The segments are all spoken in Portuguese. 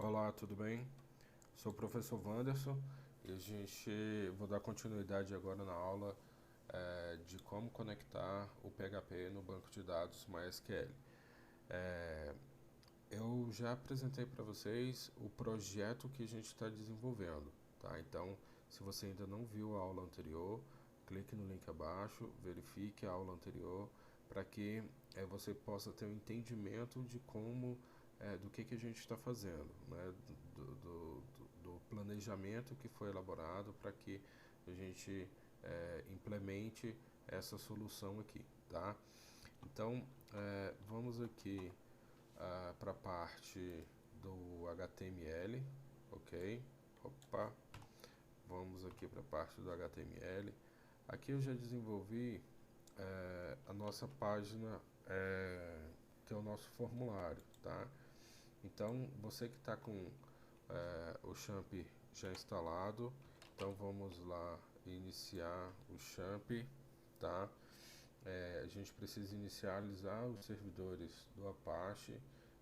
Olá, tudo bem? Sou o professor Wanderson e vou dar continuidade agora na aula de como conectar o PHP no banco de dados MySQL. É, eu já apresentei para vocês o projeto que a gente está desenvolvendo, tá? Então, se você ainda não viu a aula anterior, clique no link abaixo, verifique a aula anterior para que você possa ter um entendimento de do que a gente está fazendo, né? Do planejamento que foi elaborado para que a gente implemente essa solução aqui, tá? Então, vamos aqui para a parte do HTML, ok? Opa, vamos aqui para a parte do HTML. Aqui eu já desenvolvi a nossa página, que é o nosso formulário, tá? Então, você que está com o Champ já instalado, então vamos lá iniciar o Champ, tá? A gente precisa inicializar os servidores do Apache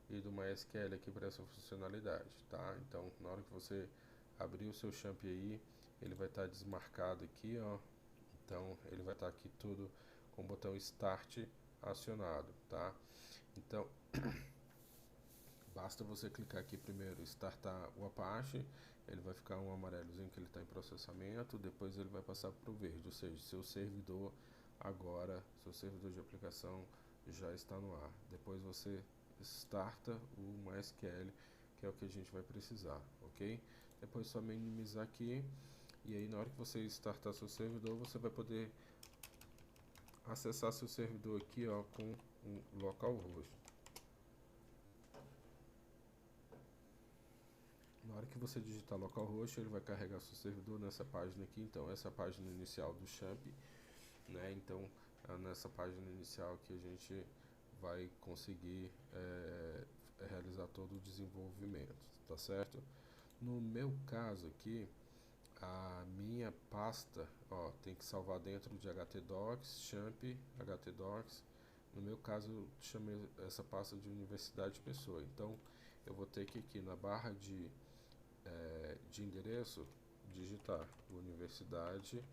e do MySQL aqui para essa funcionalidade, tá? Então, na hora que você abrir o seu Champ aí, ele vai estar desmarcado aqui, ó. Então, ele vai estar aqui tudo com o botão Start acionado, tá? Então, basta você clicar aqui primeiro, startar o Apache, ele vai ficar um amarelozinho que ele está em processamento, depois ele vai passar para o verde, ou seja, seu servidor de aplicação já está no ar. Depois você starta o MySQL, que é o que a gente vai precisar, ok? Depois só minimizar aqui, e aí na hora que você startar seu servidor, você vai poder acessar seu servidor aqui, ó, com um localhost. Na hora que você digitar localhost, ele vai carregar seu servidor nessa página aqui. Então, essa é a página inicial do Champ, né? Então, é nessa página inicial que a gente vai conseguir realizar todo o desenvolvimento, tá certo? No meu caso aqui, a minha pasta, ó, tem que salvar dentro de htdocs, champ, htdocs. No meu caso, eu chamei essa pasta de Universidade Pessoa. Então, eu vou ter que aqui na barra de endereço digitar Universidade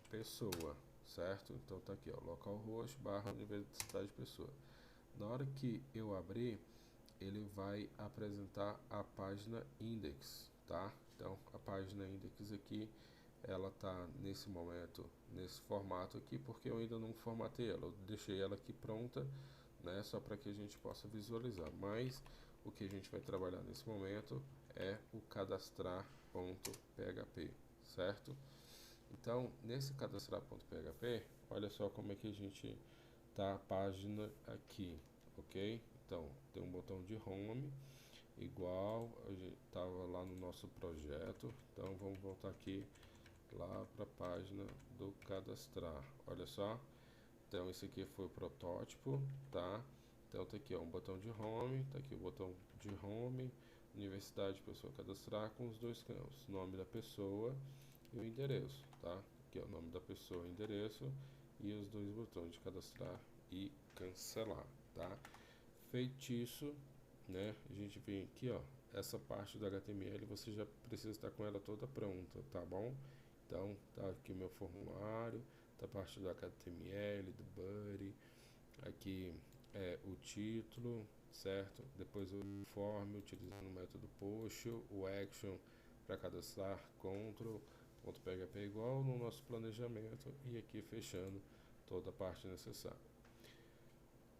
Pessoa, certo? Então tá aqui, ó, localhost barra Universidade Pessoa. Na hora que eu abrir, ele vai apresentar a página index, tá? Então a página index aqui, ela tá nesse momento nesse formato aqui porque eu ainda não formatei ela, eu deixei ela aqui pronta, né, só para que a gente possa visualizar. Mas o que a gente vai trabalhar nesse momento é o cadastrar.php, certo? Então, nesse cadastrar.php, olha só como é que a gente tá a página aqui, ok? Então, tem um botão de home, igual a gente estava lá no nosso projeto. Então, vamos voltar aqui lá para a página do cadastrar. Olha só. Então, esse aqui foi o protótipo, tá? Então, tá aqui ó, um botão de home, tá aqui o botão de home, universidade, pessoa cadastrar com os dois campos, nome da pessoa e o endereço, tá? Aqui é o nome da pessoa, o endereço e os dois botões de cadastrar e cancelar, tá? Feito isso, né? A gente vem aqui, ó, essa parte do HTML você já precisa estar com ela toda pronta, tá bom? Então, tá aqui o meu formulário, tá a parte do HTML, do body, aqui o título, certo? Depois o informe utilizando o método push, o action para cadastrar control.php igual no nosso planejamento e aqui fechando toda a parte necessária.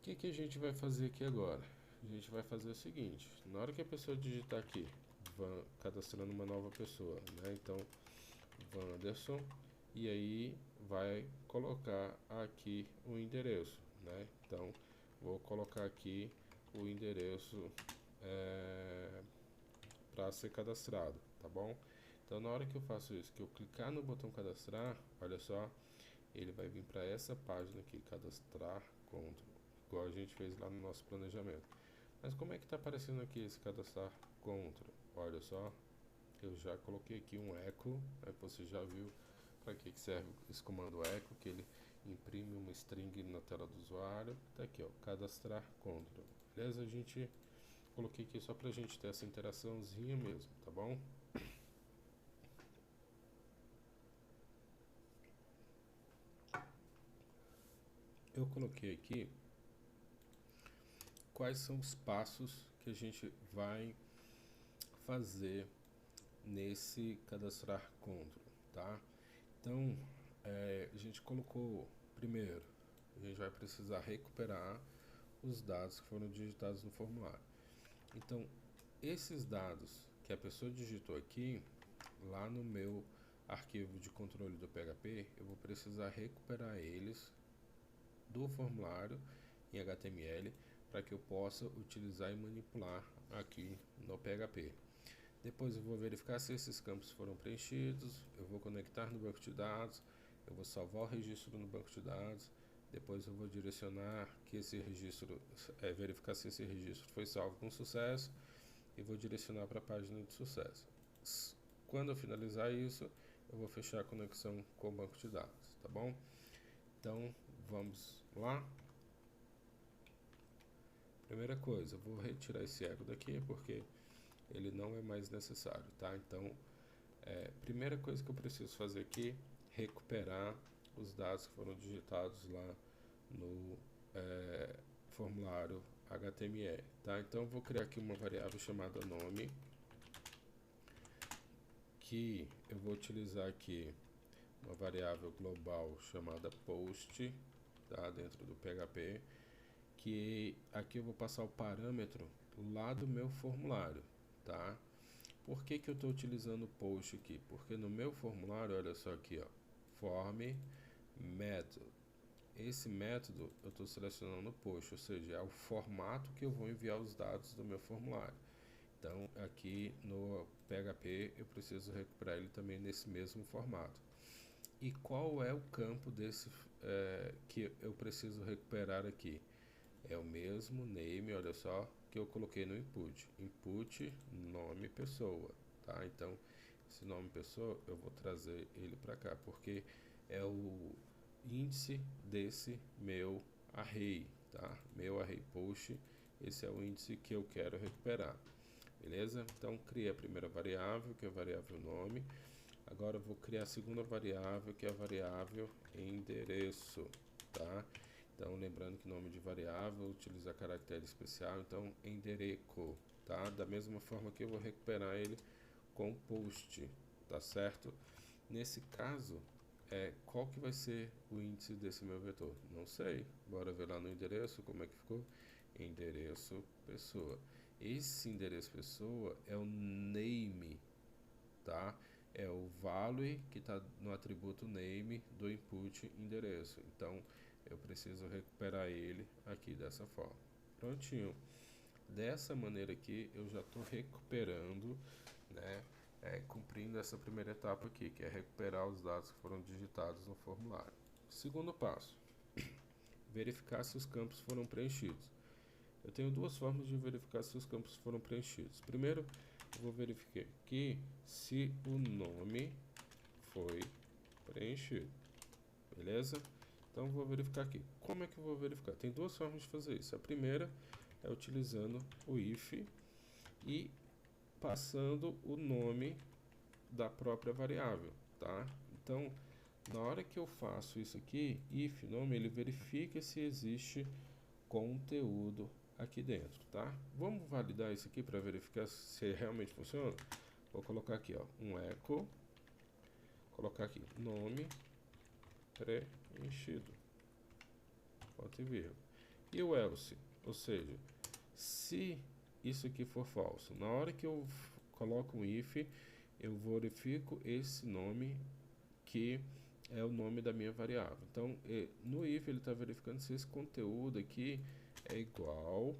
O que a gente vai fazer aqui agora? A gente vai fazer o seguinte, na hora que a pessoa digitar aqui, cadastrando uma nova pessoa, né? Então, Wanderson, e aí vai colocar aqui o endereço, né? Então, vou colocar aqui o endereço para ser cadastrado, tá bom? Então, na hora que eu faço isso, que eu clicar no botão cadastrar, olha só, ele vai vir para essa página aqui, cadastrar conta, igual a gente fez lá no nosso planejamento. Mas como é que está aparecendo aqui esse cadastrar contra? Olha só, eu já coloquei aqui um echo, né, você já viu para que serve esse comando echo, que ele imprime uma string na tela do usuário. Tá aqui, ó, cadastrar contra. Beleza? A gente Coloquei aqui só pra gente ter essa interaçãozinha mesmo, tá bom? Eu coloquei aqui quais são os passos que a gente vai fazer nesse cadastrar control, tá? Então, a gente colocou primeiro, a gente vai precisar recuperar os dados que foram digitados no formulário. Então, esses dados que a pessoa digitou aqui, lá no meu arquivo de controle do PHP, eu vou precisar recuperar eles do formulário em HTML para que eu possa utilizar e manipular aqui no PHP. Depois eu vou verificar se esses campos foram preenchidos, eu vou conectar no banco de dados, eu vou salvar o registro no banco de dados, depois eu vou direcionar que esse registro, verificar se esse registro foi salvo com sucesso e vou direcionar para a página de sucesso. Quando eu finalizar isso, eu vou fechar a conexão com o banco de dados, tá bom? Então, vamos lá. Primeira coisa, eu vou retirar esse eco daqui porque ele não é mais necessário, tá? Então, primeira coisa que eu preciso fazer aqui, recuperar os dados que foram digitados lá no formulário HTML, tá? Então, eu vou criar aqui uma variável chamada nome, que eu vou utilizar aqui uma variável global chamada post, tá? Dentro do PHP, que aqui eu vou passar o parâmetro lá do meu formulário, tá? Por que que eu estou utilizando o post aqui? Porque no meu formulário, olha só aqui, ó, form method. Esse método eu estou selecionando o post, ou seja, é o formato que eu vou enviar os dados do meu formulário. Então, aqui no PHP eu preciso recuperar ele também nesse mesmo formato. E qual é o campo desse que eu preciso recuperar aqui? É o mesmo name, olha só, que eu coloquei no input. Input, nome, pessoa, tá? Então, esse nome pessoa, eu vou trazer ele para cá, porque é o índice desse meu array, tá? Meu array post, esse é o índice que eu quero recuperar, beleza? Então, criei a primeira variável, que é a variável nome. Agora, eu vou criar a segunda variável, que é a variável endereço, tá? Então, lembrando que nome de variável utiliza caractere especial, então endereço, tá? Da mesma forma que eu vou recuperar ele com post, tá certo? Nesse caso, qual que vai ser o índice desse meu vetor? Não sei. Bora ver lá no endereço como é que ficou. Endereço pessoa. Esse endereço pessoa é o name, tá? É o value que está no atributo name do input endereço. Então, eu preciso recuperar ele aqui dessa forma. Prontinho. Dessa maneira aqui, eu já estou recuperando, né, cumprindo essa primeira etapa aqui, que é recuperar os dados que foram digitados no formulário. Segundo passo, verificar se os campos foram preenchidos. Eu tenho duas formas de verificar se os campos foram preenchidos. Primeiro, eu vou verificar aqui se o nome foi preenchido, beleza? Então, vou verificar aqui. Como é que eu vou verificar? Tem duas formas de fazer isso. A primeira é utilizando o if e passando o nome da própria variável, tá? Então, na hora que eu faço isso aqui, if nome, ele verifica se existe conteúdo aqui dentro, tá? Vamos validar isso aqui para verificar se realmente funciona? Vou colocar aqui, ó, um echo, colocar aqui nome preenchido, ponto e vírgula. E o else, ou seja, se isso aqui for falso, na hora que eu coloco um if, eu verifico esse nome que é o nome da minha variável. Então, no if ele está verificando se esse conteúdo aqui é igual,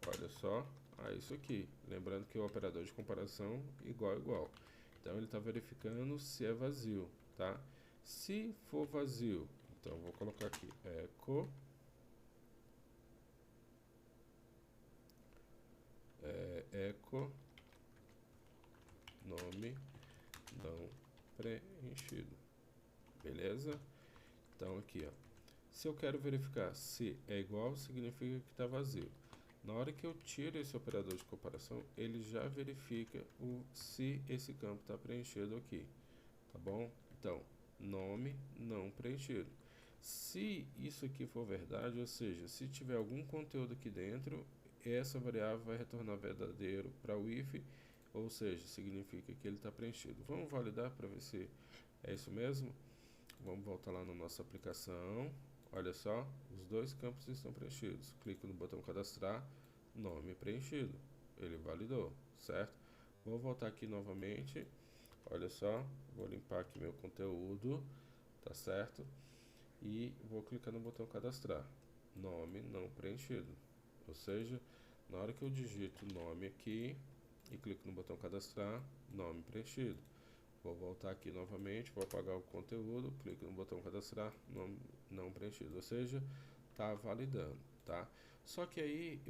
olha só, a isso aqui. Lembrando que o operador de comparação igual. Então, ele está verificando se é vazio, tá? Se for vazio, então vou colocar aqui echo nome não preenchido, beleza? Então aqui, ó, se eu quero verificar se é igual, significa que está vazio. Na hora que eu tiro esse operador de comparação, ele já verifica se esse campo está preenchido aqui, tá bom? Então, nome não preenchido. Se isso aqui for verdade, ou seja, se tiver algum conteúdo aqui dentro, essa variável vai retornar verdadeiro para o if, ou seja, significa que ele está preenchido. Vamos validar para ver se é isso mesmo? Vamos voltar lá na nossa aplicação. Olha só, os dois campos estão preenchidos. Clico no botão cadastrar, nome preenchido. Ele validou, certo? Vou voltar aqui novamente. Olha só, vou limpar aqui meu conteúdo, tá certo? E vou clicar no botão cadastrar, nome não preenchido. Ou seja, na hora que eu digito o nome aqui e clico no botão cadastrar, nome preenchido. Vou voltar aqui novamente, vou apagar o conteúdo, clico no botão cadastrar, nome não preenchido. Ou seja, tá validando, tá? Só que aí,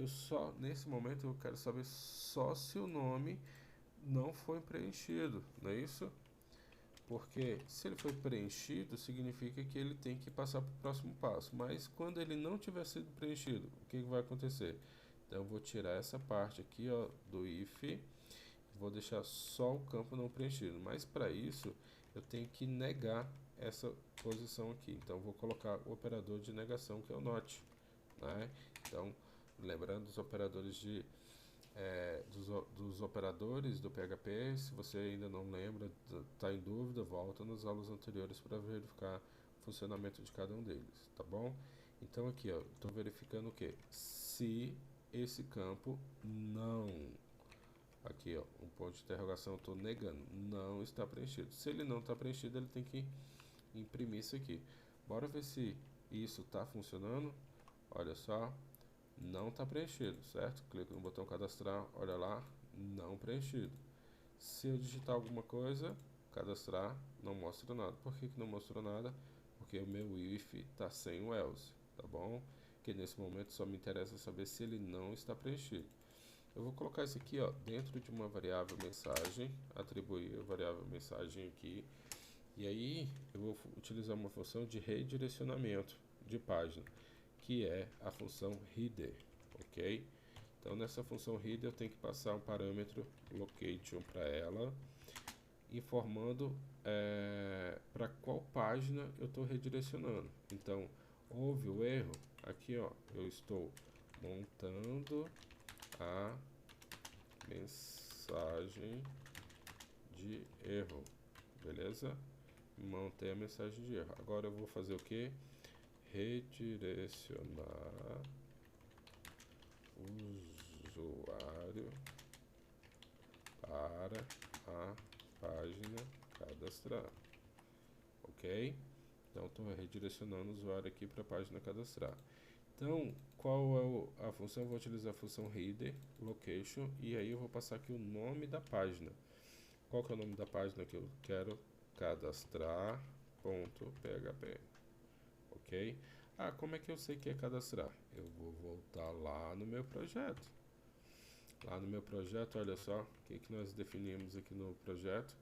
nesse momento, eu quero saber só se o nome não foi preenchido, não é isso? Porque se ele foi preenchido, significa que ele tem que passar para o próximo passo. Mas quando ele não tiver sido preenchido, o que vai acontecer? Então eu vou tirar essa parte aqui, ó, do if, vou deixar só o campo não preenchido. Mas para isso eu tenho que negar essa posição aqui. Então eu vou colocar o operador de negação, que é o not, né? Então, lembrando dos operadores dos operadores do PHP, se você ainda não lembra, está em dúvida, volta nas aulas anteriores para verificar o funcionamento de cada um deles, tá bom? Então aqui, ó, estou verificando o que? Se esse campo não, aqui ó, um ponto de interrogação, estou negando, não está preenchido. Se ele não está preenchido, ele tem que imprimir isso aqui. Bora ver se isso está funcionando. Olha só, não está preenchido, certo? Clico no botão cadastrar, olha lá, não preenchido. Se eu digitar alguma coisa, cadastrar, não mostra nada. Por que não mostrou nada? Porque o meu if está sem o else, tá bom? Que nesse momento só me interessa saber se ele não está preenchido. Eu vou colocar isso aqui, ó, dentro de uma variável mensagem, atribuir a variável mensagem aqui, e aí eu vou utilizar uma função de redirecionamento de página, que é a função header, ok? Então nessa função header eu tenho que passar um parâmetro location para ela, informando para qual página eu estou redirecionando. Então houve o erro, aqui ó, eu estou montando a mensagem de erro, beleza? Montei a mensagem de erro. Agora eu vou fazer o que? Redirecionar o usuário para a página cadastrar, ok? Então estou redirecionando o usuário aqui para a página cadastrar. Então, qual é a função? Eu vou utilizar a função header, location, e aí eu vou passar aqui o nome da página. Qual que é o nome da página que eu quero? Cadastrar.php, ok? Ah, como é que eu sei que é cadastrar? Eu vou voltar lá no meu projeto. Lá no meu projeto, olha só, o que nós definimos aqui no projeto.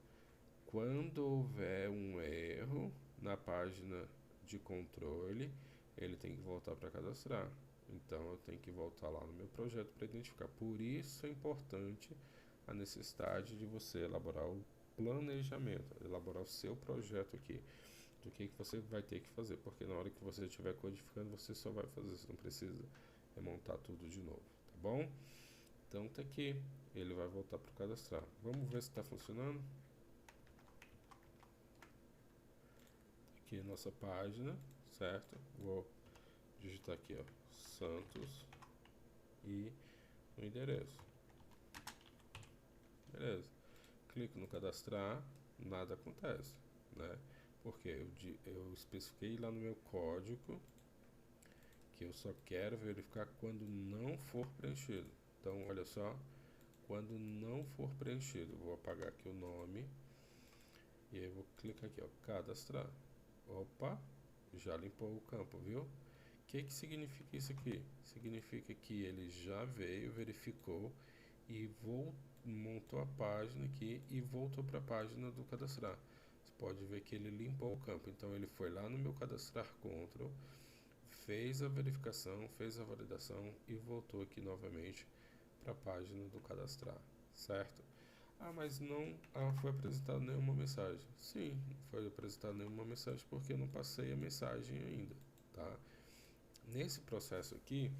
Quando houver um erro na página de controle, ele tem que voltar para cadastrar. Então eu tenho que voltar lá no meu projeto para identificar. Por isso é importante a necessidade de você elaborar o planejamento, elaborar o seu projeto aqui, do que você vai ter que fazer, porque na hora que você estiver codificando, você só vai fazer, você não precisa remontar tudo de novo, tá bom? Então tá aqui, ele vai voltar para cadastrar. Vamos ver se está funcionando. Aqui a nossa página, certo? Vou digitar aqui, ó, Santos e o endereço. Beleza. Clico no cadastrar, nada acontece, né? Porque eu especifiquei lá no meu código que eu só quero verificar quando não for preenchido. Então, olha só, quando não for preenchido, vou apagar aqui o nome e aí vou clicar aqui, ó, cadastrar. Opa, já limpou o campo, viu? O que significa isso aqui? Significa que ele já veio, verificou e montou a página aqui e voltou para a página do cadastrar. Você pode ver que ele limpou o campo. Então ele foi lá no meu cadastrar control, fez a verificação, fez a validação e voltou aqui novamente para a página do cadastrar, certo? Ah, mas não foi apresentada nenhuma mensagem. Sim, não foi apresentada nenhuma mensagem porque eu não passei a mensagem ainda, tá? Nesse processo aqui,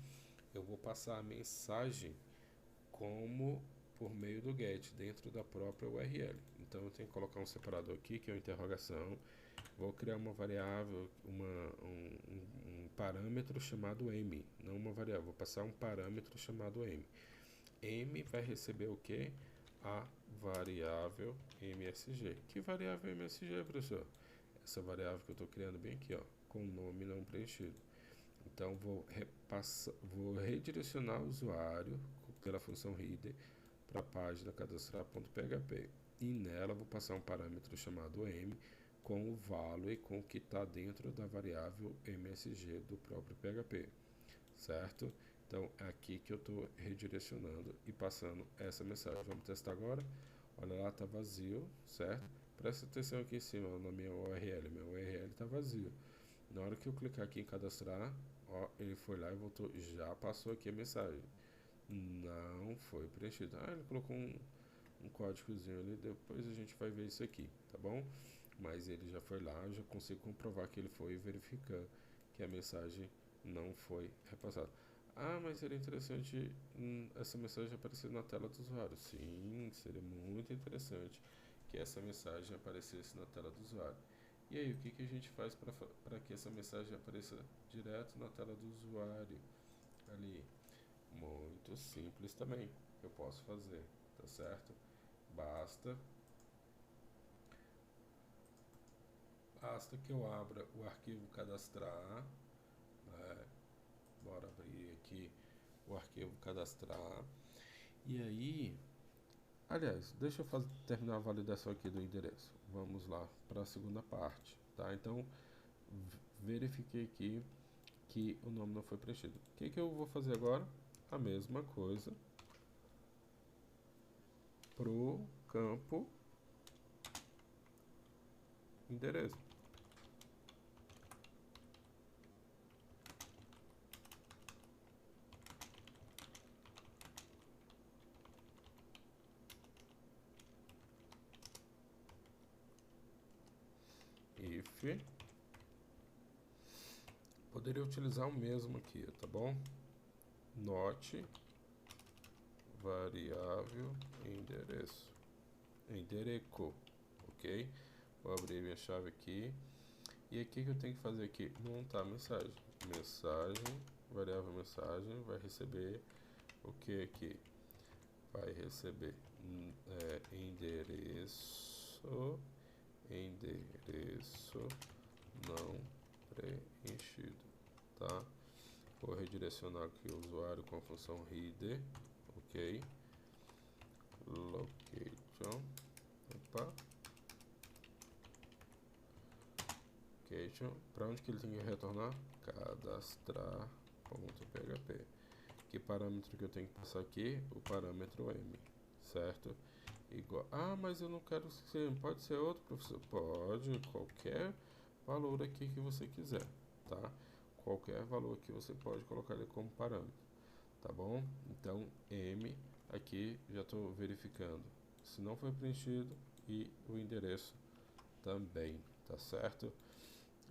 eu vou passar a mensagem como por meio do get dentro da própria URL. Então eu tenho que colocar um separador aqui que é uma interrogação. Vou criar uma variável, um parâmetro chamado m, não uma variável. Vou passar um parâmetro chamado m. M vai receber o que? A variável MSG. Que variável MSG, professor? Essa variável que eu estou criando bem aqui, ó, com nome não preenchido. Então vou redirecionar o usuário pela função reader para a página cadastrar.php e nela vou passar um parâmetro chamado m com o value com o que está dentro da variável MSG do próprio PHP, certo? Então é aqui que eu estou redirecionando e passando essa mensagem. Vamos testar agora. Olha lá, está vazio, certo? Presta atenção aqui em cima na minha URL. Minha URL está vazio. Na hora que eu clicar aqui em cadastrar, ó, ele foi lá e voltou. Já passou aqui a mensagem. Não foi preenchido. Ah, ele colocou um códigozinho ali. Depois a gente vai ver isso aqui, tá bom? Mas ele já foi lá, eu já consigo comprovar que ele foi verificar que a mensagem não foi repassada. Ah, mas seria interessante essa mensagem aparecer na tela do usuário. Sim, seria muito interessante que essa mensagem aparecesse na tela do usuário. E aí, o que a gente faz para que essa mensagem apareça direto na tela do usuário? Ali, muito simples também, eu posso fazer, tá certo? Basta que eu abra o arquivo cadastrar, né? Bora abrir aqui o arquivo cadastrar. E aí, aliás, deixa eu terminar a validação aqui do endereço. Vamos lá para a segunda parte, tá? Então, verifiquei aqui que o nome não foi preenchido. O que eu vou fazer agora? A mesma coisa pro campo endereço. If poderia utilizar o mesmo aqui, tá bom? Not variável endereço, ok? Vou abrir minha chave aqui e aqui que eu tenho que fazer aqui, montar a mensagem. Variável mensagem vai receber o que aqui? Vai receber endereço não preenchido, tá? Vou redirecionar aqui o usuário com a função reader, ok? Location, para onde que ele tem que retornar? Cadastrar.php. Que parâmetro que eu tenho que passar aqui? O parâmetro m, certo? Igual. Ah, mas eu não quero ser. Pode ser outro, professor? Pode, qualquer valor aqui que você quiser, tá? Qualquer valor que você pode colocar ele como parâmetro, tá bom? Então, m aqui já estou verificando se não foi preenchido e o endereço também, tá certo?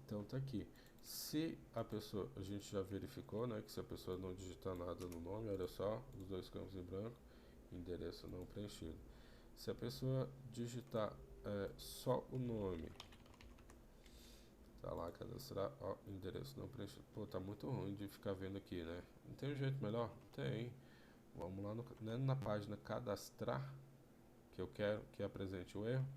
Então tá aqui. Se a pessoa, a gente já verificou, né, que se a pessoa não digitar nada no nome, olha só, os dois campos em branco, endereço não preenchido. Se a pessoa digitar só o nome, tá lá, cadastrar, ó, endereço não preenchido. Pô, tá muito ruim de ficar vendo aqui, né? Não tem um jeito melhor? Tem. Vamos lá na página cadastrar, que eu quero que apresente o erro.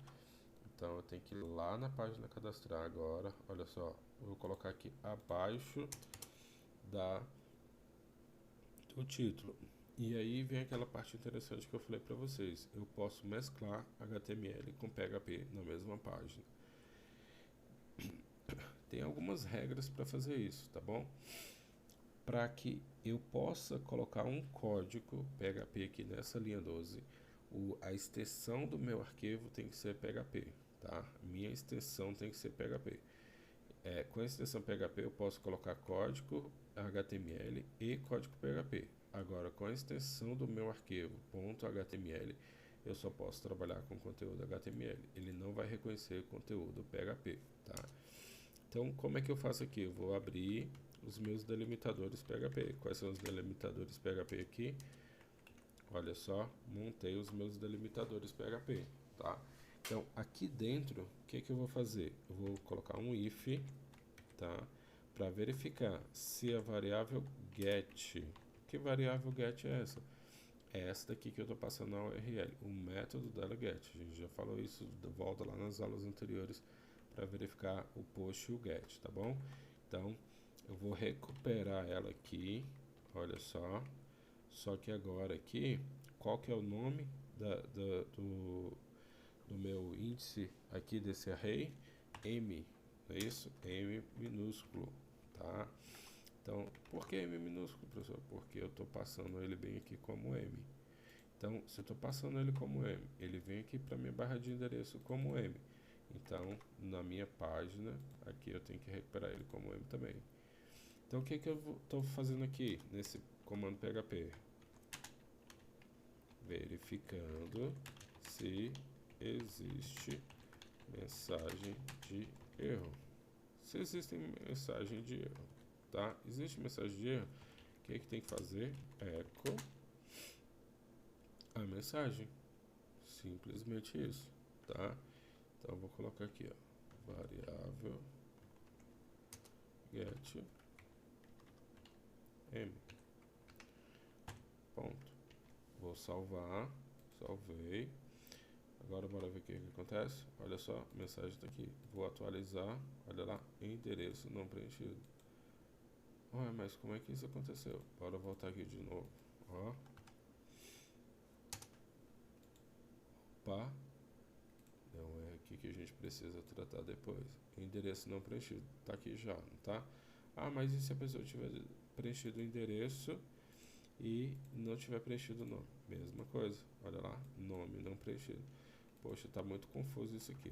Então eu tenho que ir lá na página cadastrar agora. Olha só, eu vou colocar aqui abaixo do título. E aí vem aquela parte interessante que eu falei para vocês. Eu posso mesclar HTML com PHP na mesma página. Tem algumas regras para fazer isso, tá bom? Para que eu possa colocar um código PHP aqui nessa linha 12, a extensão do meu arquivo tem que ser PHP, tá? Minha extensão tem que ser PHP. Com a extensão PHP eu posso colocar código HTML e código PHP. Agora, com a extensão do meu arquivo .html, eu só posso trabalhar com conteúdo HTML. Ele não vai reconhecer conteúdo PHP, tá? Então, como é que eu faço aqui? Eu vou abrir os meus delimitadores PHP. Quais são os delimitadores PHP aqui? Olha só, montei os meus delimitadores PHP, tá? Então, aqui dentro, o que eu vou fazer? Eu vou colocar um if, tá? Para verificar se a variável get, que variável get é essa? É essa daqui que eu estou passando na URL, o método dela get. A gente já falou isso, volta lá nas aulas anteriores para verificar o post e o get, tá bom? Então, eu vou recuperar ela aqui, olha só. Só que agora aqui, qual que é o nome do meu índice aqui desse array? M, não é isso? M minúsculo, tá? Então, por que M minúsculo, professor? Porque eu estou passando ele bem aqui como M. Então, se eu estou passando ele como M, ele vem aqui para minha barra de endereço como M. Então, na minha página, aqui eu tenho que recuperar ele como M também. Então, o que eu estou fazendo aqui, nesse comando PHP? Verificando se existe mensagem de erro. Se existe mensagem de erro, tá? Existe mensagem de erro, o que tem que fazer? Echo a mensagem. Simplesmente isso, tá? Então, eu vou colocar aqui, ó, variável get m. Ponto. Vou salvar, salvei. Agora bora ver o que acontece. Olha só, a mensagem está aqui. Vou atualizar, olha lá, endereço não preenchido. Ué, mas como é que isso aconteceu? Bora voltar aqui de novo. Ó. Opa. Não é aqui que a gente precisa tratar depois. Endereço não preenchido. Tá aqui já, não tá? Ah, mas e se a pessoa tiver preenchido o endereço e não tiver preenchido o nome? Mesma coisa. Olha lá, nome não preenchido. Poxa, tá muito confuso isso aqui.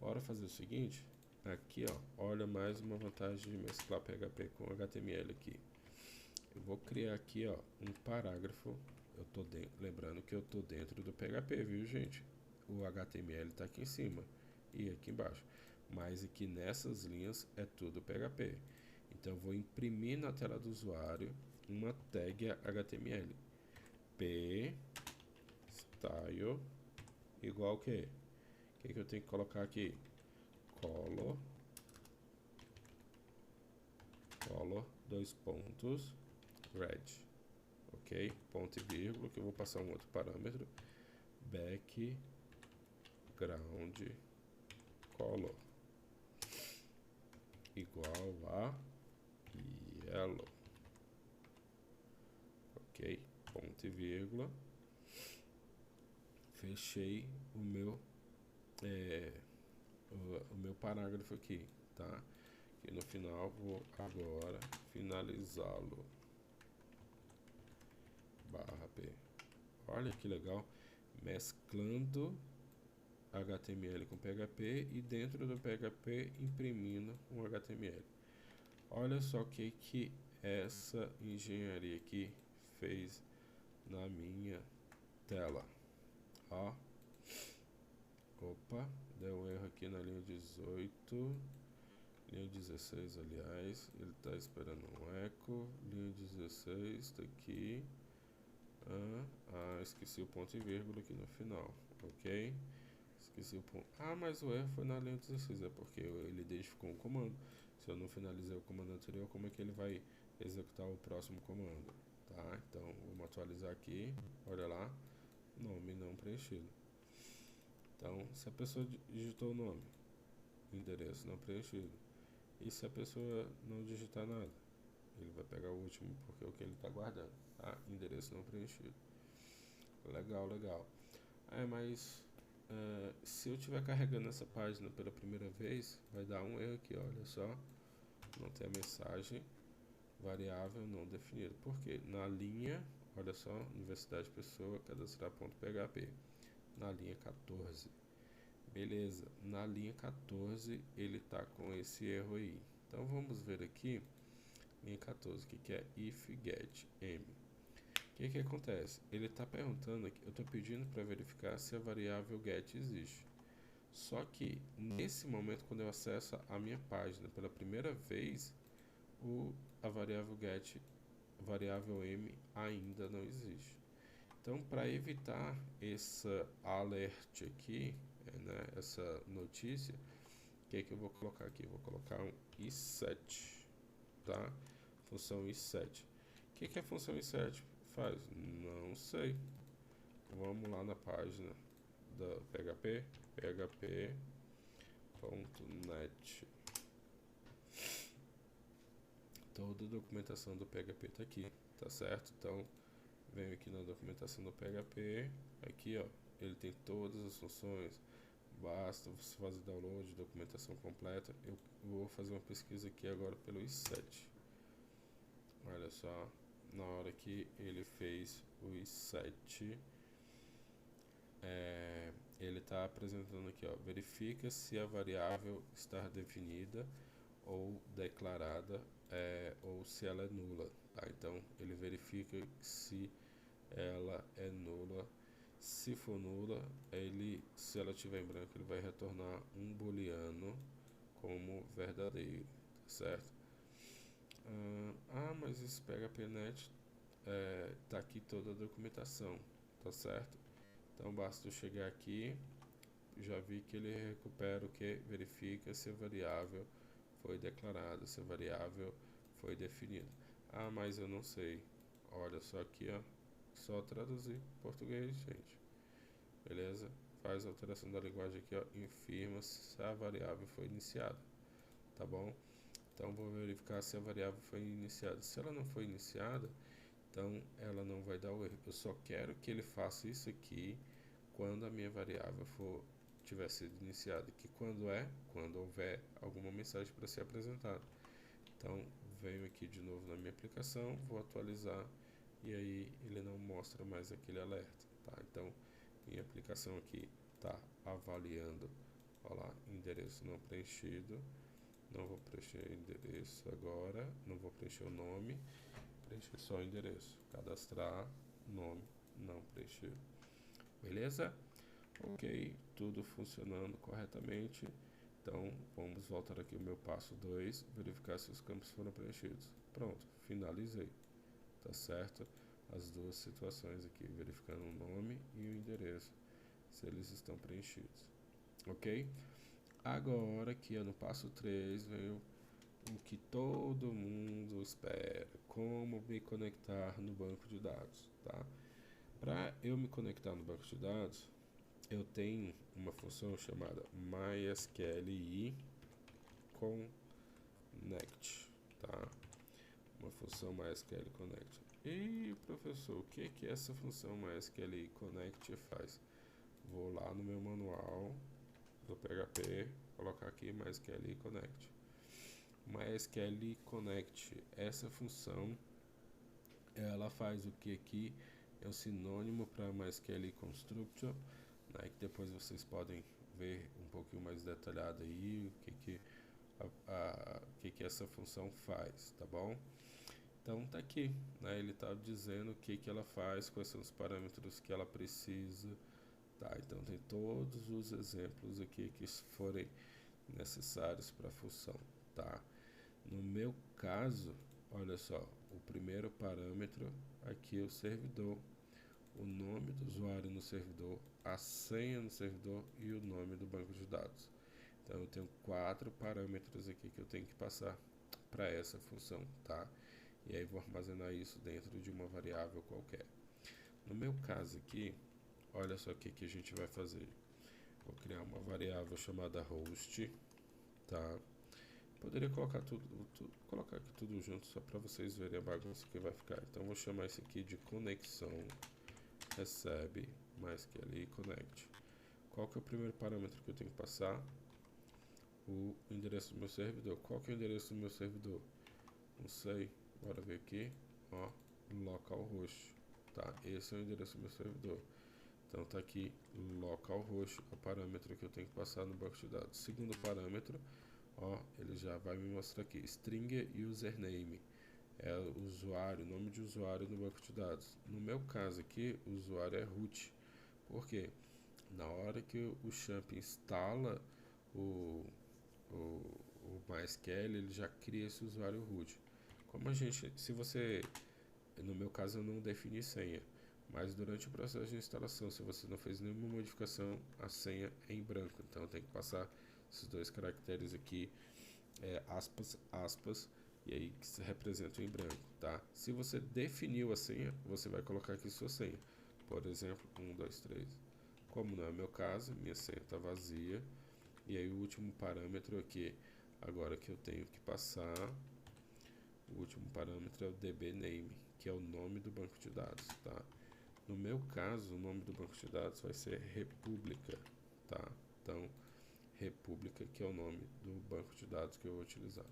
Bora fazer o seguinte. Aqui, ó, olha mais uma vantagem de mesclar PHP com HTML aqui. Eu vou criar aqui, ó, um parágrafo. Eu tô lembrando que eu tô dentro do PHP, viu, gente? O HTML tá aqui em cima e aqui embaixo. Mas aqui nessas linhas é tudo PHP. Então eu vou imprimir na tela do usuário uma tag HTML. P style igual o quê? O que eu tenho que colocar aqui? Color, dois pontos, red, ok? Ponto e vírgula, que eu vou passar um outro parâmetro, background color igual a yellow, ok? Ponto e vírgula, fechei o meu parágrafo aqui, tá? E no final vou agora finalizá-lo. Barra P. Olha que legal, mesclando HTML com PHP e dentro do PHP imprimindo um HTML. Olha só o que essa engenharia aqui fez na minha tela. Ó. Opa, deu um erro aqui na linha 18. Linha 16, aliás, ele está esperando um eco. Linha 16, está aqui. Esqueci o ponto e vírgula aqui no final, ok? Esqueci o ponto. Ah, mas o erro foi na linha 16, é porque ele identificou um comando. Se eu não finalizei o comando anterior, como é que ele vai executar o próximo comando? Tá? Então, vamos atualizar aqui. Olha lá, nome não preenchido. Então, se a pessoa digitou o nome, endereço não preenchido, e se a pessoa não digitar nada, ele vai pegar o último, porque é o que ele está guardando, tá? Endereço não preenchido. Legal, legal. Mas se eu estiver carregando essa página pela primeira vez, vai dar um erro aqui, olha só. Não tem a mensagem, variável não definida. Por quê? Na linha, olha só, Universidade Pessoa, cadastrar.php. Na linha 14, Beleza, na linha 14 ele tá com esse erro aí. Então vamos ver aqui, linha 14, que é if get m. O que acontece? Ele está perguntando aqui, eu estou pedindo para verificar se a variável get existe. Só que nesse momento, quando eu acesso a minha página pela primeira vez, a variável get, variável m ainda não existe. Então, para evitar essa alert aqui, né, essa notícia, o que eu vou colocar aqui? Vou colocar um i7, tá? Função i7. O que a função i7 faz? Não sei. Vamos lá na página da PHP, php.net. Toda a documentação do PHP está aqui, tá certo? Então, venho aqui na documentação do PHP, aqui ó, ele tem todas as funções, basta você fazer download de documentação completa. Eu vou fazer uma pesquisa aqui agora pelo i7. Olha só, na hora que ele fez o i7, ele está apresentando aqui, ó, verifica se a variável está definida ou declarada, ou se ela é nula, tá? Então ele verifica se ela é nula. Se for nula, se ela estiver em branco, ele vai retornar um booleano como verdadeiro, tá certo? Mas esse PHPNet tá aqui toda a documentação, tá certo? Então basta eu chegar aqui, já vi que ele recupera o que? Verifica se a variável foi declarada, se a variável foi definida. Mas eu não sei. Olha só aqui, ó. Só traduzir português, gente. Beleza? Faz a alteração da linguagem aqui, ó. Infirma se a variável foi iniciada. Tá bom? Então vou verificar se a variável foi iniciada. Se ela não foi iniciada, então ela não vai dar o erro. Eu só quero que ele faça isso aqui quando a minha variável tiver sido iniciada. Que quando houver alguma mensagem para ser apresentada. Então venho aqui de novo na minha aplicação, vou atualizar e aí ele não mostra mais aquele alerta, tá? Então minha aplicação aqui está avaliando, olha lá, endereço não preenchido. Não vou preencher o endereço agora, não vou preencher o nome, preencher só o endereço. Cadastrar, nome, não preencher. Beleza? Ok, tudo funcionando corretamente. Então, vamos voltar aqui ao meu passo 2, verificar se os campos foram preenchidos. Pronto, finalizei. Tá certo? As duas situações aqui, verificando o nome e o endereço, se eles estão preenchidos. Ok? Agora, aqui no passo 3, vem o que todo mundo espera, como me conectar no banco de dados, tá? Para eu me conectar no banco de dados, eu tenho uma função chamada MySQLi Connect, tá? Uma função MySQL Connect. E professor, o que essa função MySQLi Connect faz? Vou lá no meu manual do PHP, colocar aqui MySQLi Connect. MySQLi Connect, essa função, ela faz o que aqui é o sinônimo para MySQLi Constructor, né, que depois vocês podem ver um pouquinho mais detalhado aí o que essa função faz, tá bom? Então tá aqui, né, ele tá dizendo o que ela faz, quais são os parâmetros que ela precisa. Tá, então tem todos os exemplos aqui que forem necessários para a função, tá? No meu caso, olha só, o primeiro parâmetro aqui é o servidor, o nome do usuário no servidor, a senha no servidor e o nome do banco de dados. Então eu tenho 4 parâmetros aqui que eu tenho que passar para essa função, tá? E aí vou armazenar isso dentro de uma variável qualquer. No meu caso aqui, olha só o que a gente vai fazer. Vou criar uma variável chamada host, tá? Poderia colocar colocar aqui tudo junto só para vocês verem a bagunça que vai ficar. Então vou chamar isso aqui de conexão recebe MySQLi Connect. Qual que é o primeiro parâmetro que eu tenho que passar? O endereço do meu servidor. Qual que é o endereço do meu servidor? Não sei. Bora ver aqui. Ó, localhost. Tá, esse é o endereço do meu servidor. Então tá aqui localhost, o parâmetro que eu tenho que passar no banco de dados. Segundo parâmetro, ó, ele já vai me mostrar aqui, string username, é o usuário, nome de usuário no banco de dados. No meu caso aqui, o usuário é root. Por quê? Na hora que o Champ instala o, o MySQL, ele já cria esse usuário root. Como a gente, se você, no meu caso eu não defini senha, mas durante o processo de instalação, se você não fez nenhuma modificação, a senha é em branco. Então tem que passar esses dois caracteres aqui, aspas, aspas, e aí que se representam em branco, tá? Se você definiu a senha, você vai colocar aqui sua senha. Por exemplo, 1, 2, 3. Como não é o meu caso, minha senha está vazia. E aí o último parâmetro aqui, agora que eu tenho que passar, o último parâmetro é o dbName, que é o nome do banco de dados, tá? No meu caso, o nome do banco de dados vai ser República, tá? Então, República, que é o nome do banco de dados que eu vou utilizar.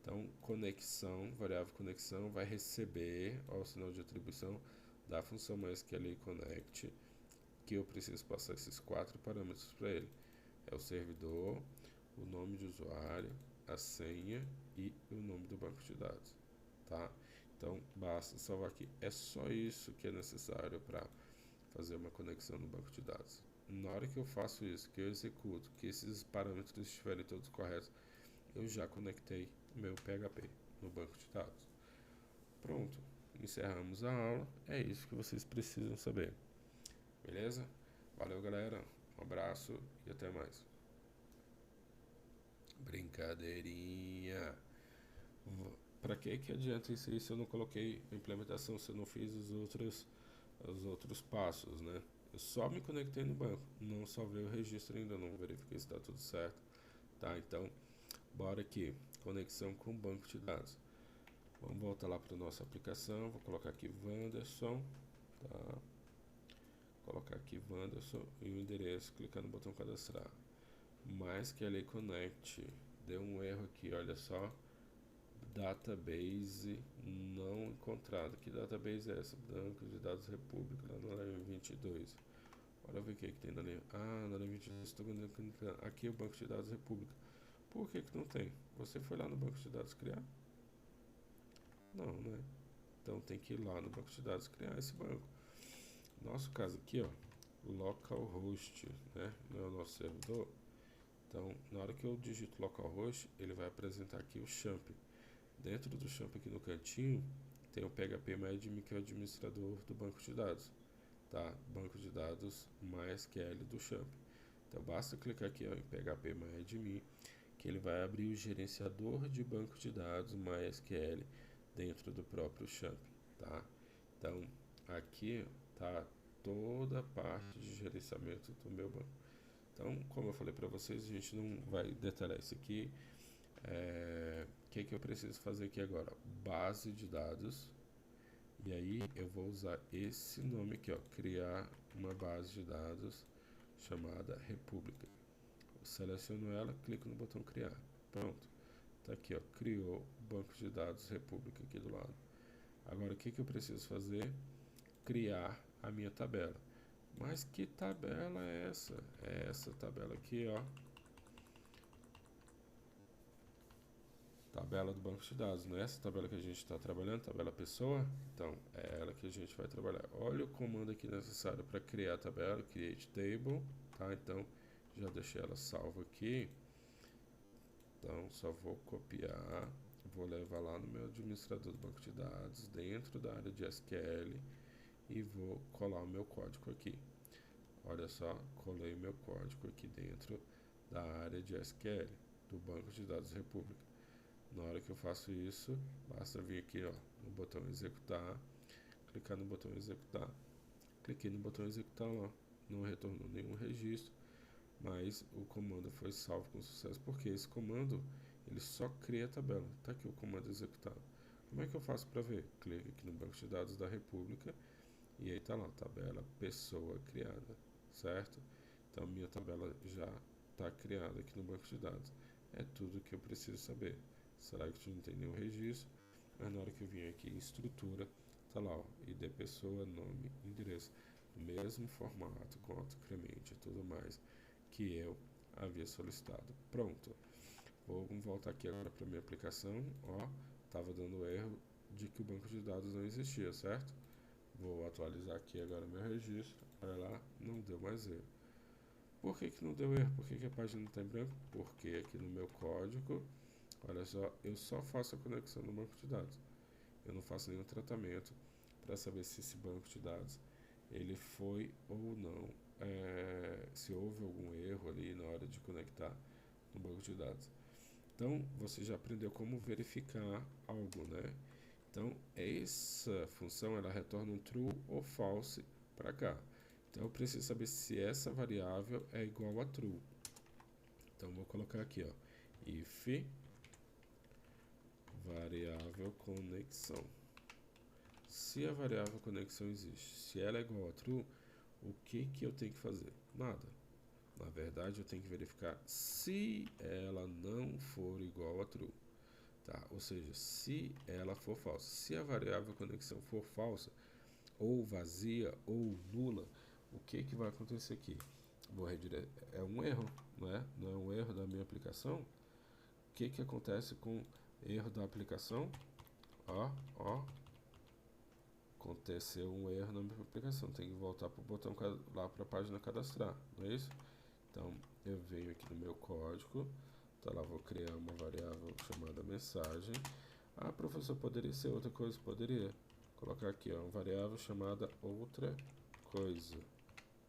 Então, conexão, variável conexão, vai receber o sinal de atribuição da função MySQL Connect, que eu preciso passar esses 4 parâmetros para ele. É o servidor, o nome de usuário, a senha e o nome do banco de dados, tá? Então, basta salvar aqui. É só isso que é necessário para fazer uma conexão no banco de dados. Na hora que eu faço isso, que eu executo, que esses parâmetros estiverem todos corretos, eu já conectei meu PHP no banco de dados. Pronto, encerramos a aula. É isso que vocês precisam saber. Beleza? Valeu, galera. Um abraço e até mais. Brincadeirinha. Para que adianta isso aí se eu não coloquei a implementação, se eu não fiz os outros passos, né? Eu só me conectei no banco, não salvei o registro ainda, não verifiquei se está tudo certo, tá? Então, bora aqui, conexão com o banco de dados. Vamos voltar lá para nossa aplicação, vou colocar aqui Wanderson, tá? Colocar aqui Wanderson e o endereço, clicar no botão cadastrar. MySQL Connect, deu um erro aqui, olha só. Database não encontrado. Que database é essa? Banco de dados República, lá na linha 22. Bora ver o que tem na linha. Ah, na linha 22 estou clicando. Aqui é o banco de dados República. Por que não tem? Você foi lá no banco de dados criar? Não, né? Então tem que ir lá no banco de dados criar esse banco. Nosso caso aqui, ó, localhost, né? Não é o nosso servidor. Então, na hora que eu digito localhost, ele vai apresentar aqui o champ. Dentro do champ aqui no cantinho, tem o PHPMyAdmin, que é o administrador do banco de dados, tá? Banco de dados MySQL do champ. Então, basta clicar aqui ó, em PHPMyAdmin, que ele vai abrir o gerenciador de banco de dados MySQL dentro do próprio champ, tá? Então, aqui tá toda a parte de gerenciamento do meu banco. Então, como eu falei para vocês, a gente não vai detalhar isso aqui. O que eu preciso fazer aqui agora? Base de dados. E aí eu vou usar esse nome aqui, ó, criar uma base de dados chamada República. Eu seleciono ela, clico no botão criar. Pronto. Tá aqui, ó, criou o banco de dados República aqui do lado. Agora o que eu preciso fazer? Criar a minha tabela. Mas que tabela é essa? É essa tabela aqui, ó. Tabela do banco de dados, não é essa tabela que a gente está trabalhando, tabela pessoa? Então, é ela que a gente vai trabalhar. Olha o comando aqui necessário para criar a tabela, create table, tá? Então, já deixei ela salva aqui. Então, só vou copiar, vou levar lá no meu administrador do banco de dados, dentro da área de SQL, e vou colar o meu código aqui. Olha só, colei meu código aqui dentro da área de SQL, do banco de dados República. Na hora que eu faço isso, basta vir aqui ó, no botão executar, clicar no botão executar. Cliquei no botão executar lá, não retornou nenhum registro, mas o comando foi salvo com sucesso, porque esse comando ele só cria a tabela. Tá aqui o comando executar. Como é que eu faço para ver? Clique aqui no banco de dados da República e aí tá lá, tabela pessoa criada, certo? Então minha tabela já está criada aqui no banco de dados. É tudo que eu preciso saber. Será que não tem nenhum registro? Mas na hora que eu vim aqui em estrutura, tá lá, ó, ID pessoa, nome, endereço. mesmo formato, com autoincremento e tudo mais que eu havia solicitado. Pronto. Vou voltar aqui agora para minha aplicação. Ó, estava dando erro de que o banco de dados não existia, certo? Vou atualizar aqui agora meu registro. Olha lá, não deu mais erro. Por que não deu erro? Por que a página não está em branco? Porque aqui no meu código, olha só, eu só faço a conexão no banco de dados. Eu não faço nenhum tratamento para saber se esse banco de dados ele foi ou não, se houve algum erro ali na hora de conectar no banco de dados. Então, você já aprendeu como verificar algo, né? Então, essa função ela retorna um true ou false para cá. Então, eu preciso saber se essa variável é igual a true. Então, vou colocar aqui, ó, if variável conexão. Se a variável conexão existe, se ela é igual a true, o que eu tenho que fazer? Nada. Na verdade, eu tenho que verificar se ela não for igual a true. Tá? Ou seja, se ela for falsa. Se a variável conexão for falsa, ou vazia, ou nula, o que vai acontecer aqui? É um erro, não é? Não é um erro da minha aplicação? O que acontece com erro da aplicação? Ó, aconteceu um erro na minha aplicação. Tem que voltar para o botão lá para a página cadastrar, não é isso? Então, eu venho aqui no meu código, tá lá, vou criar uma variável chamada mensagem. Ah, professor, poderia ser outra coisa? Poderia. Colocar aqui, ó, uma variável chamada outra coisa,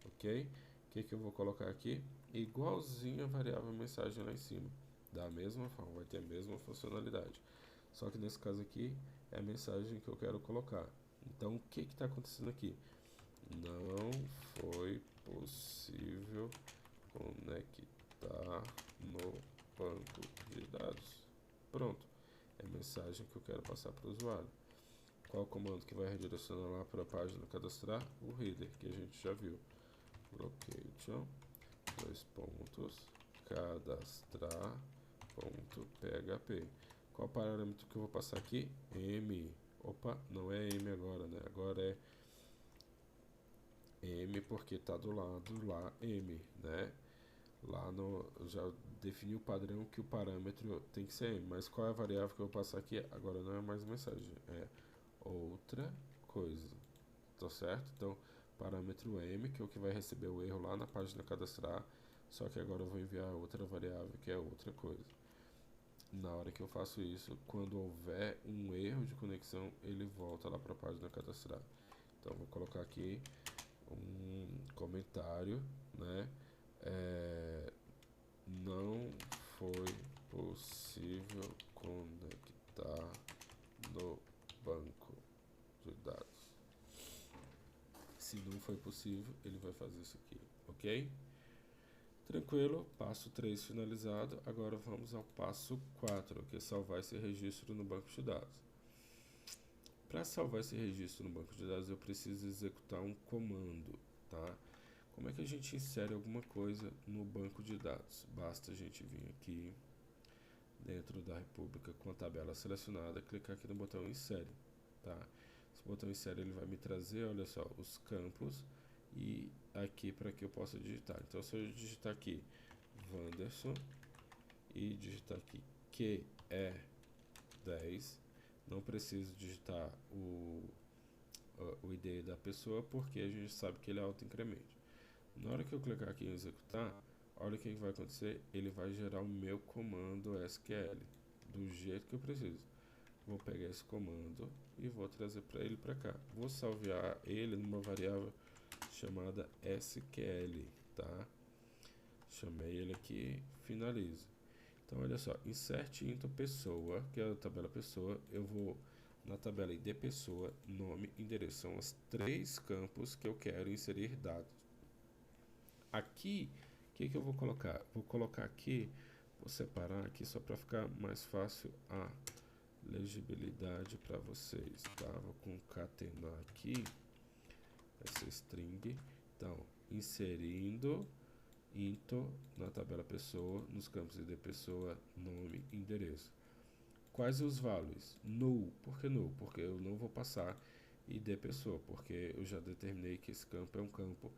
ok? O que eu vou colocar aqui? Igualzinho a variável mensagem lá em cima. Da mesma forma, vai ter a mesma funcionalidade. Só que nesse caso aqui, é a mensagem que eu quero colocar. Então, o que está acontecendo aqui? Não foi possível conectar no banco de dados. Pronto, é a mensagem que eu quero passar para o usuário. Qual o comando que vai redirecionar lá para a página cadastrar? O header, que a gente já viu. Location, cadastrar.php. Qual parâmetro que eu vou passar aqui? M. Opa, não é M agora, né? Agora é M porque está do lado lá M, né? Lá no, já defini o padrão que o parâmetro tem que ser M, mas qual é a variável que eu vou passar aqui? Agora não é mais mensagem, é outra coisa, tá certo? Então, parâmetro M, que é o que vai receber o erro lá na página cadastrar, só que agora eu vou enviar outra variável, que é outra coisa. Na hora que eu faço isso, quando houver um erro de conexão, ele volta lá para a página cadastrar. Então, vou colocar aqui um comentário, né? Não foi possível conectar no banco de dados. Se não foi possível, ele vai fazer isso aqui, ok? Tranquilo, passo 3 finalizado. Agora vamos ao passo 4, que é salvar esse registro no banco de dados. Para salvar esse registro no banco de dados, eu preciso executar um comando, tá? Como é que a gente insere alguma coisa no banco de dados? Basta a gente vir aqui dentro da República com a tabela selecionada, clicar aqui no botão insere, tá? Esse botão insere ele vai me trazer, olha só, os campos e aqui para que eu possa digitar. Então, se eu digitar aqui Wanderson e digitar aqui QE10, não preciso digitar o ID da pessoa porque a gente sabe que ele é autoincremento. Na hora que eu clicar aqui em executar, olha o que vai acontecer, ele vai gerar o meu comando SQL do jeito que eu preciso. Vou pegar esse comando e vou trazer para ele para cá. Vou salvar ele numa variável chamada SQL, tá? Chamei ele aqui, finalizo. Então olha só, insert into pessoa, que é a tabela pessoa, eu vou na tabela ID pessoa, nome, endereço, são os 3 campos que eu quero inserir dados. Aqui, o que eu vou colocar? Vou colocar aqui, vou separar aqui só para ficar mais fácil a legibilidade para vocês, tá? Vou concatenar aqui essa string. Então, inserindo into na tabela pessoa, nos campos ID pessoa, nome, endereço. Quais os values? Null. Por que null? Porque eu não vou passar ID pessoa, porque eu já determinei que esse campo é um campo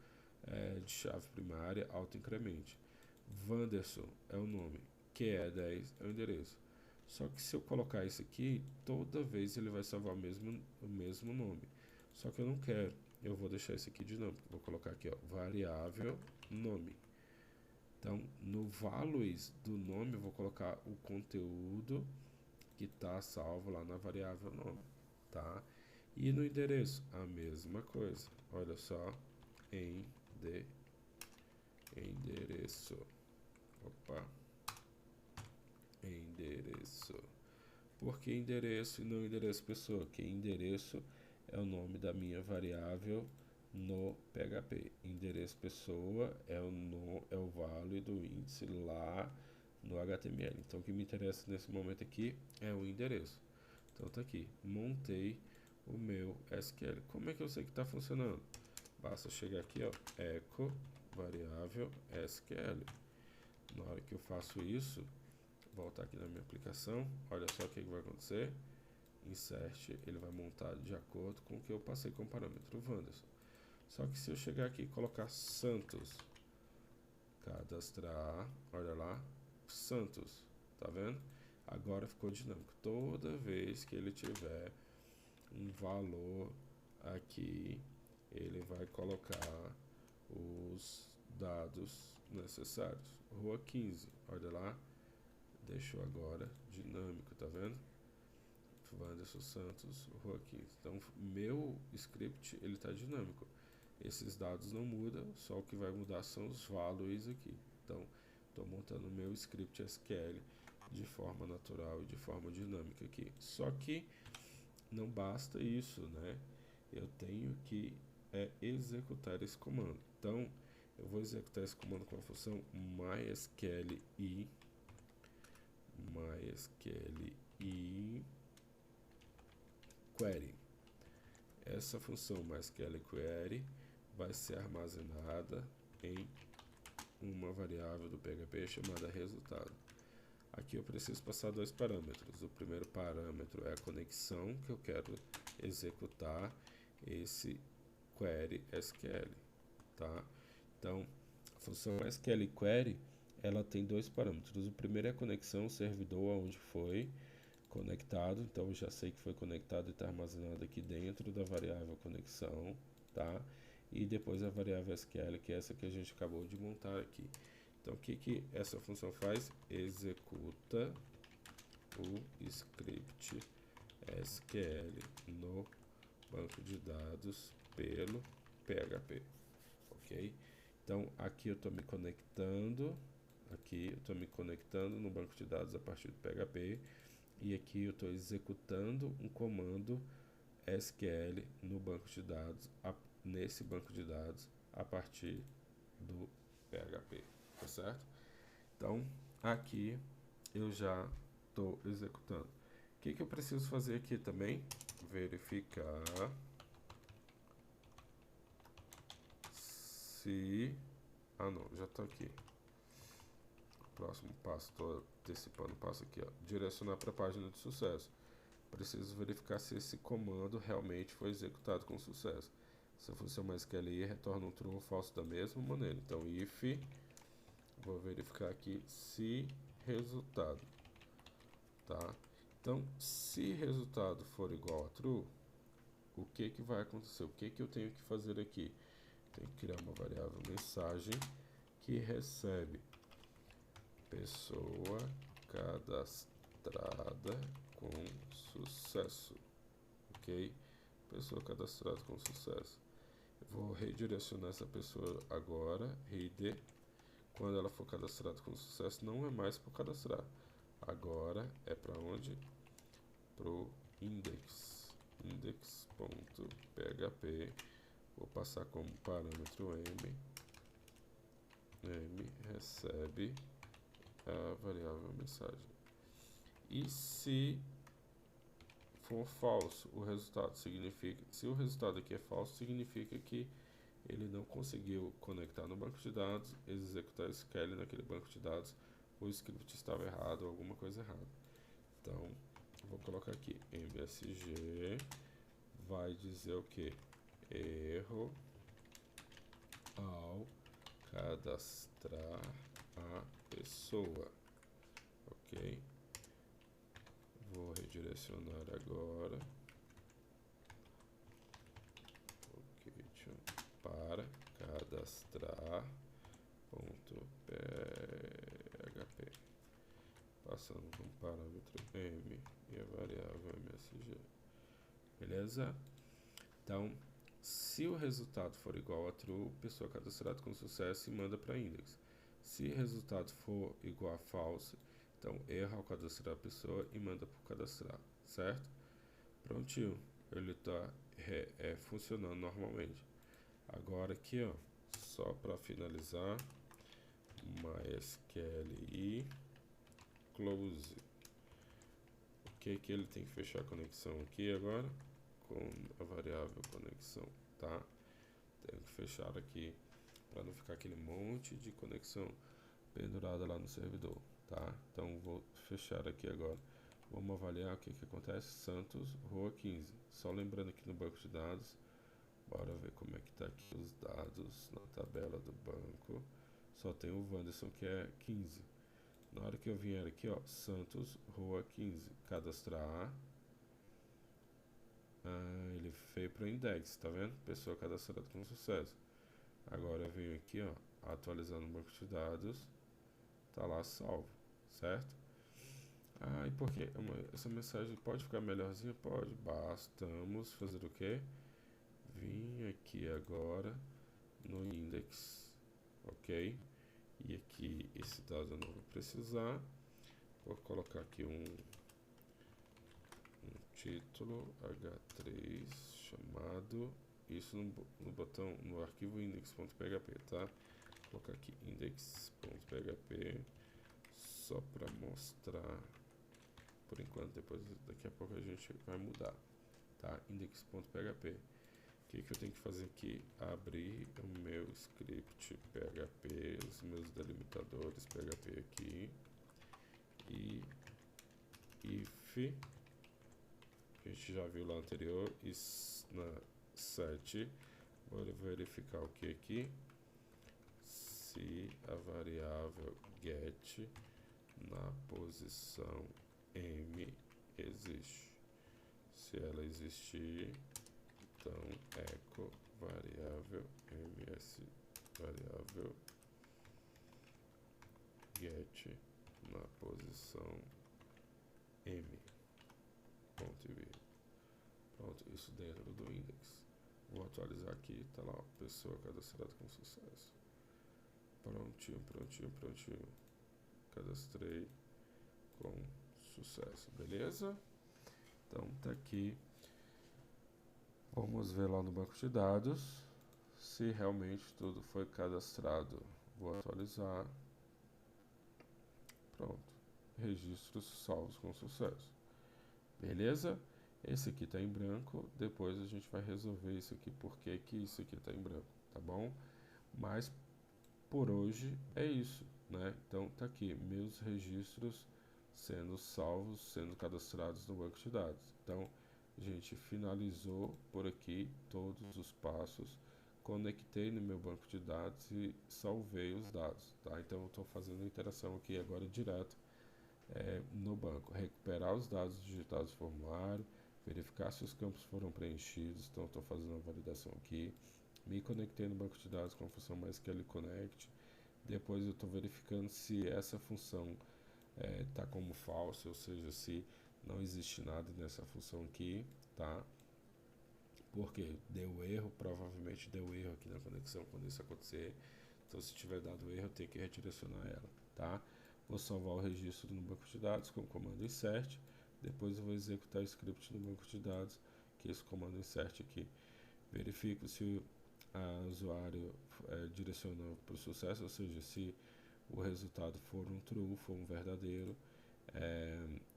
de chave primária autoincremente. Wanderson é o nome, QE10 é o endereço. Só que se eu colocar isso aqui, toda vez ele vai salvar o mesmo nome. Só que eu não quero, eu vou deixar isso aqui dinâmico. Vou colocar aqui, ó, variável nome. Então, no values do nome, eu vou colocar o conteúdo que está salvo lá na variável nome, tá? E no endereço, a mesma coisa. Olha só, endereço. Opa. Endereço. Por que endereço e não endereço pessoa? Porque endereço é o nome da minha variável no PHP. Endereço pessoa é o value do índice lá no HTML. Então o que me interessa nesse momento aqui é o endereço. Então tá aqui, montei o meu SQL. Como é que eu sei que está funcionando? Basta chegar aqui, ó, echo variável SQL. Na hora que eu faço isso, voltar aqui na minha aplicação, olha só o que vai acontecer. Insert, ele vai montar de acordo com o que eu passei como parâmetro Wanderson. Só que se eu chegar aqui e colocar Santos, cadastrar, olha lá, Santos, tá vendo? Agora ficou dinâmico. Toda vez que ele tiver um valor aqui, ele vai colocar os dados necessários. Rua 15, olha lá, deixou agora dinâmico, tá vendo? Wanderson Santos, Rua 15. Então, meu script, ele tá dinâmico. Esses dados não mudam, só o que vai mudar são os values aqui. Então, estou montando o meu script SQL de forma natural e de forma dinâmica aqui. Só que não basta isso, né? Eu tenho que executar esse comando. Então, eu vou executar esse comando com a função mysqli query. Essa função mysqli query vai ser armazenada em uma variável do PHP chamada resultado. Aqui eu preciso passar dois parâmetros. O primeiro parâmetro é a conexão que eu quero executar esse query SQL, tá? Então, a função SQL query, ela tem dois parâmetros. O primeiro é a conexão, o servidor aonde foi conectado. Então, eu já sei que foi conectado e está armazenado aqui dentro da variável conexão, tá? E depois a variável SQL, que é essa que a gente acabou de montar aqui. Então, o que essa função faz? Executa o script SQL no banco de dados pelo PHP, ok? Então, aqui eu estou me conectando, no banco de dados a partir do PHP, e aqui eu estou executando um comando SQL no banco de dados, nesse banco de dados, a partir do PHP. Tá certo? Então, aqui eu já estou executando. O que eu preciso fazer aqui também? Verificar se... Ah, não, já estou aqui. Próximo passo, estou antecipando o passo aqui, ó. Direcionar para a página de sucesso. Preciso verificar se esse comando realmente foi executado com sucesso. Se a função mysqli retorna um true ou falso da mesma maneira. Então, if... Vou verificar aqui se resultado, tá? Então, se resultado for igual a true, o que vai acontecer? O que eu tenho que fazer aqui? Tenho que criar uma variável mensagem que recebe pessoa cadastrada com sucesso, ok? Pessoa cadastrada com sucesso. Eu vou redirecionar essa pessoa agora, read. Quando ela for cadastrada com sucesso, não é mais para cadastrar. Agora é para onde? Para o index.php. Vou passar como parâmetro m recebe a variável mensagem. E se for falso, o resultado significa... Se o resultado aqui é falso, significa que ele não conseguiu conectar no banco de dados, executar SQL naquele banco de dados, o script estava errado, alguma coisa errada. Então, vou colocar aqui msg vai dizer o que? Erro ao cadastrar a pessoa, ok? Vou redirecionar agora o Kitchen para cadastrar ponto PHP, passando por um parâmetro M e a variável MSG, beleza? Então, se o resultado for igual a true, pessoa cadastrada com sucesso e manda para index. Se o resultado for igual a false, então erra ao cadastrar a pessoa e manda para cadastrar, certo? Prontinho, ele está funcionando normalmente. Agora aqui, ó, só para finalizar, MySQL close. O que ele tem que fechar a conexão aqui agora? Com a variável conexão, tá? Tem que fechar aqui para não ficar aquele monte de conexão pendurada lá no servidor, tá? Então vou fechar aqui agora. Vamos avaliar o que acontece. Santos, rua 15. Só lembrando aqui no banco de dados, bora ver como é que tá aqui os dados na tabela do banco. Só tem o Wanderson que é 15. Na hora que eu vier aqui, ó, Santos, rua 15, cadastrar, ele veio para o index, tá vendo? Pessoa cadastrada com sucesso. Agora eu venho aqui, ó, atualizando o banco de dados, tá lá salvo, certo? E por quê? Essa mensagem pode ficar melhorzinha? Pode. Bastamos fazer o quê? Vim aqui agora no index, ok? E aqui esse dado eu não vou precisar. Vou colocar aqui um título H3 chamado, isso no botão, no arquivo index.php, tá? Vou colocar aqui index.php só para mostrar por enquanto, depois daqui a pouco a gente vai mudar, tá? Index.php. O que eu tenho que fazer aqui? Abrir o meu script PHP, os meus delimitadores PHP aqui, e if, que a gente já viu lá anterior, e na set, vou verificar o que aqui? Se a variável get na posição M existe. Se ela existir, então echo variável ms variável get na posição M. Ponto e vírgula. Pronto, isso dentro do index. Vou atualizar aqui, tá lá, pessoa cadastrada com sucesso. Prontinho, prontinho, prontinho. Cadastrei com sucesso, beleza? Então tá aqui. Vamos ver lá no banco de dados se realmente tudo foi cadastrado. Vou atualizar. Pronto. Registros salvos com sucesso. Beleza? Esse aqui está em branco. Depois a gente vai resolver isso aqui, porque que isso aqui está em branco, tá bom? Mas por hoje é isso, né? Então tá aqui meus registros sendo salvos, sendo cadastrados no banco de dados. Então a gente finalizou por aqui todos os passos, conectei no meu banco de dados e salvei os dados, tá? Então eu estou fazendo a interação aqui agora direto no banco, recuperar os dados digitados do formulário, verificar se os campos foram preenchidos. Então estou fazendo a validação aqui, me conectei no banco de dados com a função MySQL Connect. Depois eu estou verificando se essa função está como falsa, ou seja, se não existe nada nessa função aqui, tá? Porque deu erro, provavelmente deu erro aqui na conexão quando isso acontecer. Então, se tiver dado erro, eu tenho que redirecionar ela, tá? Vou salvar o registro no banco de dados com o comando insert. Depois eu vou executar o script no banco de dados, que é esse comando insert aqui. Verifico se o usuário direcionou para o sucesso, ou seja, se o resultado for um true, for um verdadeiro,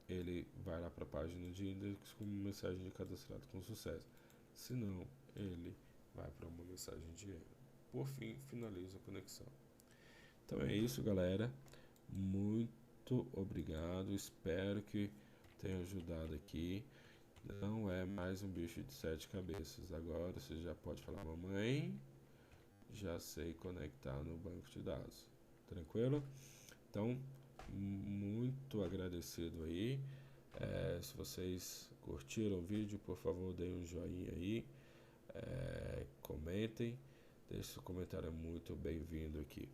ele vai lá para a página de index com uma mensagem de cadastrado com sucesso. Se não, ele vai para uma mensagem de erro. Por fim, finaliza a conexão. Então é isso, galera. Muito obrigado. Espero que tenha ajudado aqui. Não é mais um bicho de sete cabeças. Agora você já pode falar, mamãe, já sei conectar no banco de dados. Tranquilo? Então, muito agradecido aí. Se vocês curtiram o vídeo, por favor, deem um joinha aí. Comentem. Deixe seu comentário, é muito bem-vindo aqui.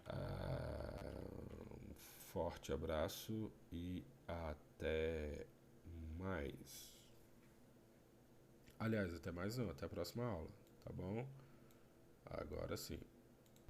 Um forte abraço e até mais. Aliás, até mais não, até a próxima aula, tá bom? Agora sim.